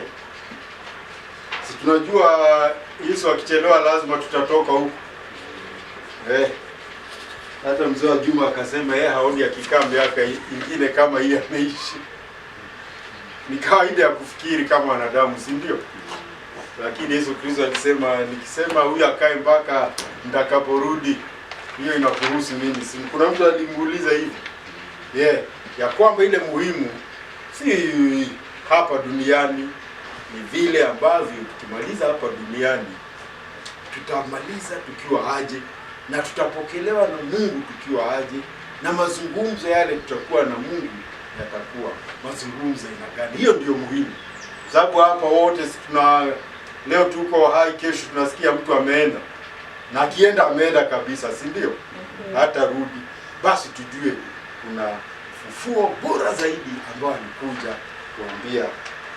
Si tunajua Yesu akichelewa lazima tutatoka huko. Hata mzee wa Juma akasema haoni akikaa miaka ingine kama hii ameishi. Ni kawaida ya kufikiri kama wanadamu, si ndio? Lakini Yesu Kristo alisema, nikisema huyu akae mpaka nitakaporudi, hiyo inakuhusu mimi. Si kuna mtu alimuuliza hivi. Ya kwamba ile muhimu si hapa duniani, ni vile ambavyo tukimaliza hapa duniani tutamaliza tukiwa aje, na tutapokelewa na Mungu tukiwa aje, na mazungumzo yale tutakuwa na Mungu yatakuwa mazungumzo ina gani. Hiyo ndio muhimu. Sababu hapa wote leo tuko hai, kesho tunasikia mtu ameenda, na akienda ameenda kabisa, si ndio? Hata rudi. Basi tujue kuna ufufuo bora zaidi ambao alikuja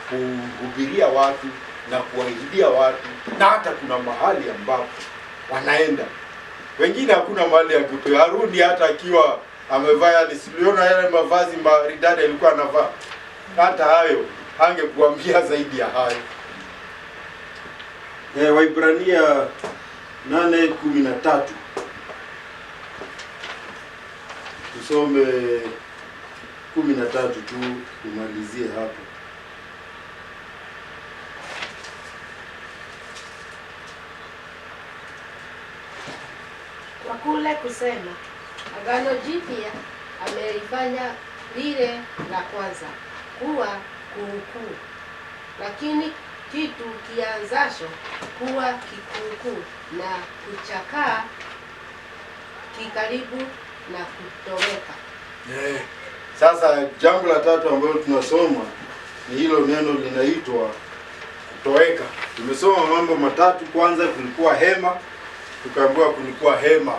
kuhubiria watu na kuwahidia watu, na hata kuna mahali ambapo wanaenda. Wengine hakuna mahali ya kutarudi, hata akiwa amevaa, nisiona yale mavazi maridadi alikuwa anavaa. Hata hayo angekuambia zaidi ya hayo. Waibrania 8:13. Tusome 13 tu kumalizie hapo. Kwa kule kusema Agano Jipya amelifanya lile la kwanza kuwa kuukuu, lakini kitu kianzacho kuwa kikuukuu na kuchakaa kikaribu na kutoweka. Sasa jambo la tatu ambalo tunasoma ni hilo neno linaitwa kutoweka. Tumesoma mambo matatu. Kwanza kulikuwa hema, tukaambiwa kulikuwa hema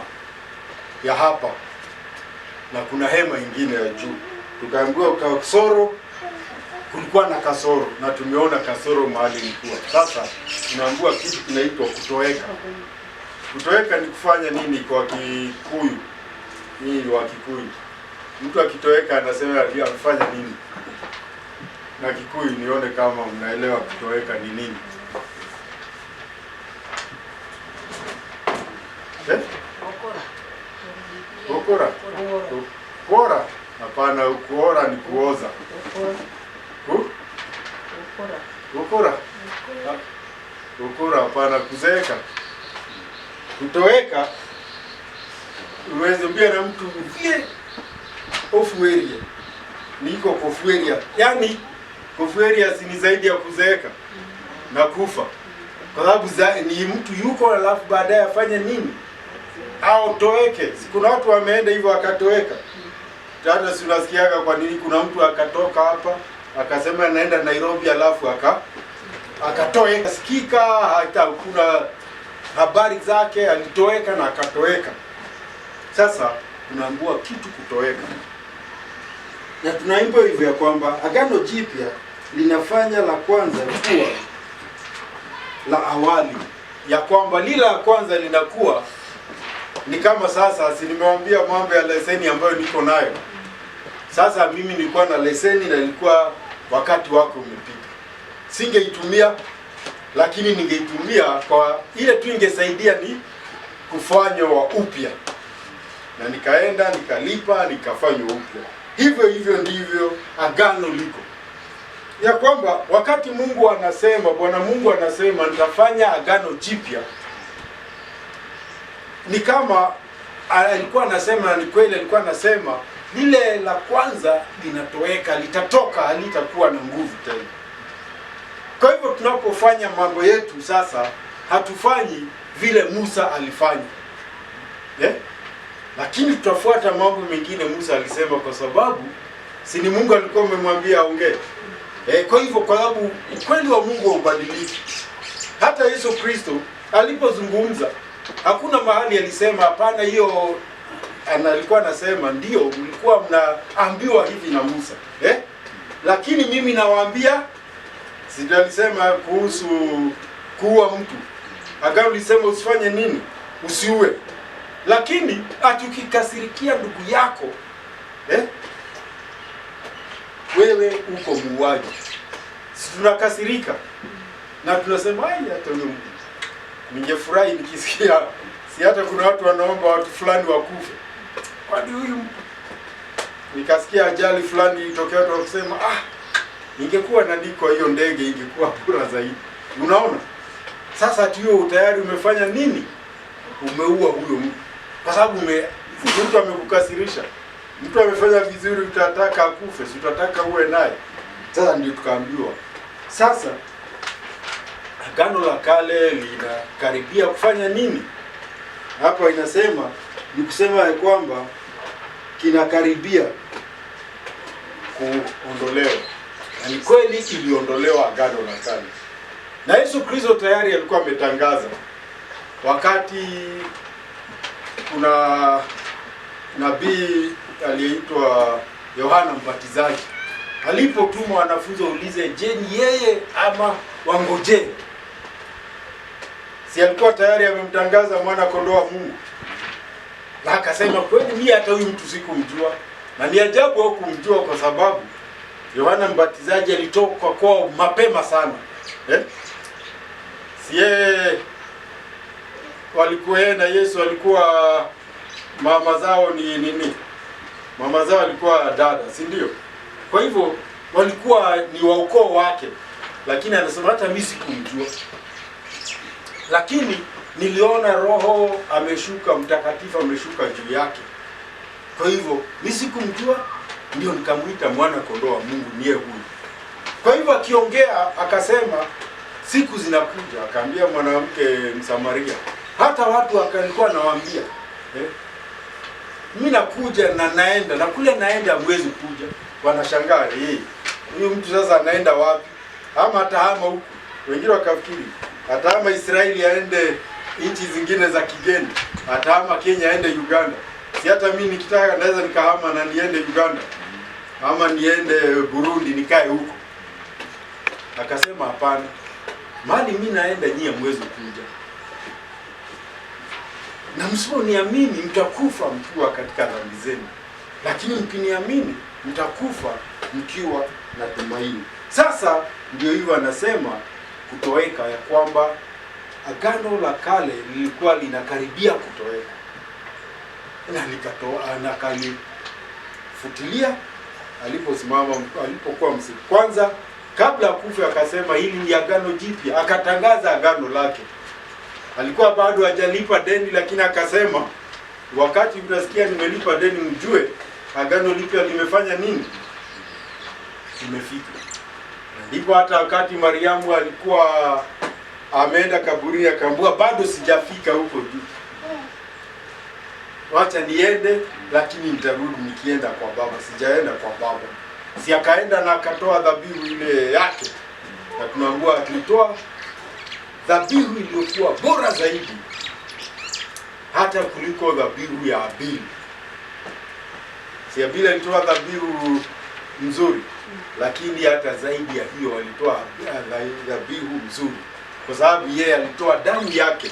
ya hapa na kuna hema ingine ya juu. Tukaambiwa kasoro, kulikuwa na kasoro, na tumeona kasoro mahali ilikuwa. Sasa tunaambiwa kitu kinaitwa kutoweka. Kutoweka ni kufanya nini kwa Kikuyu? Ni wa Kikuyu. Mtu akitoweka anasema alifanya nini? Na Kikuyu nione kama mnaelewa kutoweka ni nini. Ukora. Ukora. Hapana, ukora ni kuoza. Ukora. Ukora hapana, kuzeeka. Kutoweka uweze mbia na mtu mfie ofueria. Niko kofueria. Yaani kofueria si ni zaidi ya kuzeeka na kufa. Kwa sababu ni mtu yuko alafu baadaye afanye nini? Au toweke. Kuna watu wameenda hivyo akatoweka. Hata si unasikiaga kwa nini kuna mtu akatoka hapa akasema anaenda Nairobi alafu akatoweka. Sikika hata kuna habari zake, alitoweka na akatoweka. Sasa tunaambiwa kitu kutoweka. Na tunaimba hivyo ya kwamba Agano Jipya linafanya la kwanza kuwa la awali, ya kwamba lile la kwanza linakuwa ni kama sasa, si nimewambia mambo ya leseni ambayo niko nayo. Sasa mimi nilikuwa na leseni na ilikuwa wakati wake umepita. Singeitumia, lakini ningeitumia kwa ile tu ingesaidia ni kufanywa upya. Na nikaenda, nikalipa, nikafanywa upya. Hivyo ndivyo agano liko. Ya kwamba wakati Mungu anasema, Bwana Mungu anasema nitafanya agano jipya, ni kama alikuwa anasema, ni kweli alikuwa anasema lile la kwanza linatoweka, litatoka, halitakuwa na nguvu tena. Kwa hivyo tunapofanya mambo yetu sasa, hatufanyi vile Musa alifanya. Lakini tutafuata mambo mengine Musa alisema, kwa sababu si ni Mungu alikuwa amemwambia aongee. Kwa hivyo, kwa sababu ukweli wa Mungu haubadiliki. Hata Yesu Kristo alipozungumza, hakuna mahali alisema hapana, hiyo alikuwa anasema ndio mlikuwa mnaambiwa hivi na Musa. Lakini mimi nawaambia, sisi alisema kuhusu kuua mtu. Agano lisema usifanye nini? Usiue. Lakini atukikasirikia ndugu yako, wewe uko muuaji. Si tunakasirika na tunasema hata huyo mtu. Ningefurahi nikisikia si hata kuna watu wanaomba watu fulani wakufe. Kwani huyu mtu, nikasikia ajali fulani itokea, watu wakisema ingekuwa nandiko hiyo ndege ingekuwa bora zaidi. Unaona? Sasa tu tayari umefanya nini? Umeua huyo mtu. Kwa sababu mtu amekukasirisha. Mtu amefanya vizuri, utataka akufe, si utataka uwe naye. Sasa ndio tukaambiwa. Sasa agano la kale linakaribia kufanya nini? Hapa inasema ni kusema ya kwamba kinakaribia kuondolewa. Na ni kweli iliondolewa agano la kale. Na Yesu Kristo tayari alikuwa ametangaza wakati kuna nabii aliyeitwa Yohana Mbatizaji alipotumwa wanafunzi waulize, je, ni yeye ama wangoje? Si alikuwa tayari amemtangaza mwana kondoo wa Mungu. Na akasema kweli mimi hata huyu mtu sikumjua. Na ni ajabu au kumjua, kwa sababu Yohana Mbatizaji alitoka kwa mapema sana. Si yeye walikuwa na Yesu alikuwa mama zao ni nini? Mama zao alikuwa dada, si ndio? Kwa hivyo walikuwa ni wa ukoo wake. Lakini anasema hata mimi sikumjua. Lakini niliona Roho ameshuka, Mtakatifu ameshuka juu yake. Kwa hivyo mimi sikumjua, ndio nikamuita mwana kondoo wa Mungu, niye huyu. Kwa hivyo akiongea akasema siku zinakuja, akaambia mwanamke Msamaria. Hata watu wakalikuwa nawaambia, mimi nakuja na naenda, na kule naenda hamwezi kuja. Wanashangaa, huyu mtu sasa anaenda wapi? Ama atahama huku. Wengine wakafikiri atahama Israeli aende nchi zingine za kigeni, atahama Kenya aende Uganda. Si hata mimi nikitaka naweza nikahama na niende Uganda, ama niende Burundi nikae huko. Akasema hapana, mahali mimi naenda nyie hamwezi kuja. Na msiponiamini mtakufa mkiwa katika dhambi zenu, lakini mkiniamini mtakufa mkiwa na tumaini. Sasa ndio hivyo anasema kutoweka, ya kwamba agano la kale lilikuwa linakaribia kutoweka, na akalifutilia alipokuwa msiku. Kwanza kabla ya kufa akasema hili ni agano jipya, akatangaza agano lake. Alikuwa bado hajalipa deni, lakini akasema wakati mnasikia nimelipa deni, mjue agano lipya limefanya nini? Limefika. Ndipo hata wakati Mariamu alikuwa ameenda kaburini, akaambiwa bado sijafika huko juu, wacha niende, lakini nitarudi nikienda kwa Baba. Sijaenda kwa Baba. Si akaenda na akatoa dhabihu ile yake, na tunaambiwa alitoa dhabihu iliyokuwa bora zaidi hata kuliko dhabihu ya Abili. Si Abili alitoa dhabihu nzuri, lakini hata zaidi ya hiyo alitoa dhabihu nzuri, kwa sababu yeye alitoa damu yake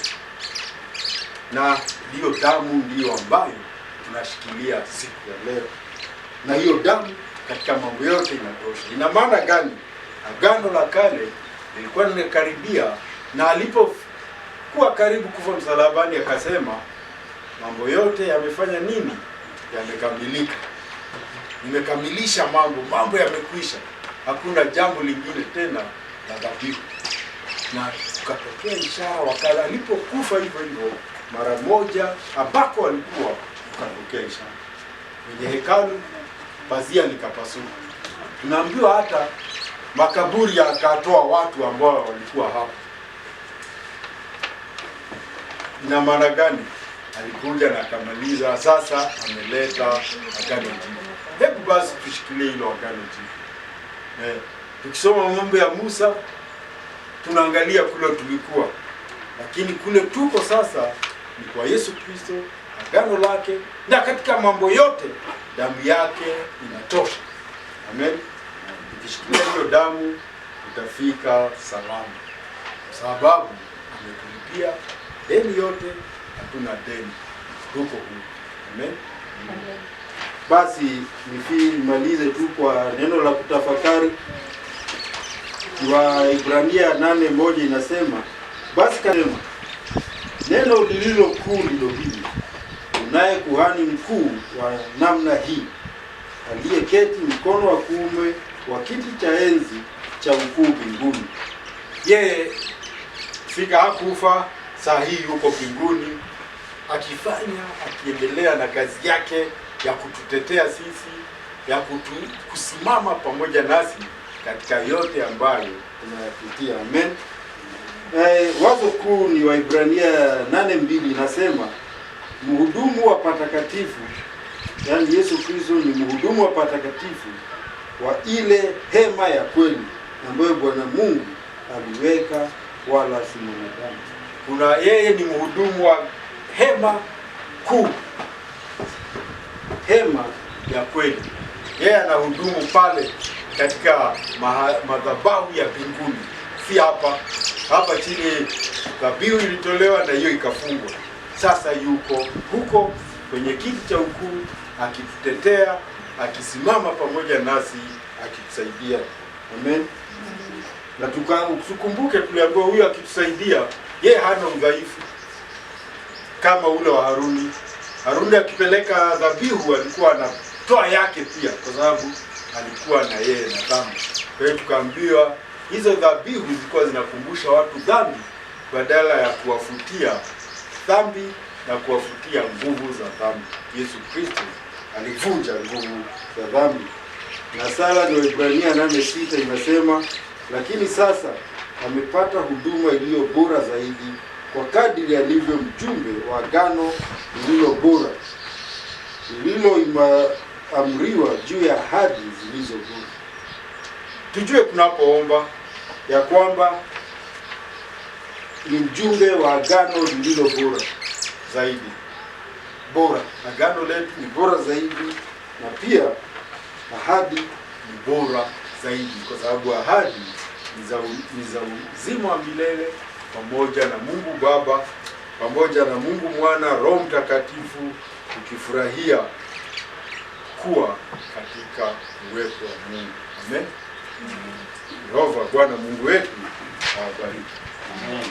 na hiyo damu ndiyo ambayo tunashikilia siku ya leo, na hiyo damu katika mambo yote inatosha. Ina maana gani? Agano la kale lilikuwa linakaribia, na alipokuwa karibu kufa msalabani akasema mambo yote yamefanya nini? Yamekamilika. Nimekamilisha mambo yamekwisha, hakuna jambo lingine tena la dhabihu. Na ukatokea ishara wakati alipokufa hivyo hivyo mara moja ambako alikuwa, ukatokea ishara kwenye hekalu, pazia likapasuka. Tunaambiwa hata makaburi yakatoa watu ambao walikuwa hapo. Ina maana gani? Alikuja na akamaliza, sasa ameleta agano jipya. Hebu basi tushikilie hilo agano jipya. Tukisoma mambo ya Musa tunaangalia kule tulikuwa, lakini kule tuko sasa ni kwa Yesu Kristo, agano lake, na katika mambo yote damu yake inatosha. Amen. Tukishikilia hiyo damu utafika salama, kwa sababu ametulipia deni yote, hatuna deni, tuko huru. Amen. Amen. Basi nimalize tu kwa neno la kutafakari. Waibrania 8:1 inasema, basi kasema neno lililo kuu ndilo hili, unaye kuhani mkuu wa namna hii, aliyeketi mkono wa kuume wa kiti cha enzi cha ukuu mbinguni. Yeye fika hakufa, saa hii yuko mbinguni akiendelea na kazi yake ya kututetea sisi, ya kusimama pamoja nasi katika yote ambayo tunayapitia. Amen. Wazo kuu ni Waibrania 8:2 inasema, mhudumu wa patakatifu, yaani Yesu Kristo ni mhudumu wa patakatifu wa ile hema ya kweli ambayo Bwana Mungu aliweka, wala si mwanadamu. Kuna yeye ni mhudumu wa hema kuu, hema ya kweli. Yeye anahudumu pale katika madhabahu ya mbinguni, si hapa chini. Dhabihu ilitolewa na hiyo ikafungwa. Sasa yuko huko kwenye kiti cha ukuu akitutetea, akisimama pamoja nasi, akitusaidia. Amen. Na tukumbuke tuliambiwa huyo akitusaidia, yeye hana udhaifu kama ule wa Haruni. Haruni akipeleka dhabihu alikuwa anatoa yake pia, kwa sababu alikuwa na yeye na dhambi. Kwa hiyo tukaambiwa hizo dhabihu zilikuwa zinakumbusha watu dhambi, badala ya kuwafutia dhambi na kuwafutia nguvu za dhambi. Yesu Kristo alivunja nguvu za dhambi. Na sala ya Ibrania 8:6 inasema, lakini sasa amepata huduma iliyo bora zaidi, kwa kadiri alivyo mjumbe wa agano lililo bora, lililoamriwa juu ya ahadi zilizo bora. Tujue tunapoomba ya kwamba ni mjumbe wa agano lililo bora zaidi. Bora, agano letu ni bora zaidi, na pia ahadi ni bora zaidi, kwa sababu ahadi ni za uzima wa milele pamoja na Mungu Baba, pamoja na Mungu Mwana, Roho Mtakatifu, ukifurahia kuwa katika uwepo wa Mungu. Amen. Yehova Bwana Mungu wetu awabariki. Amen.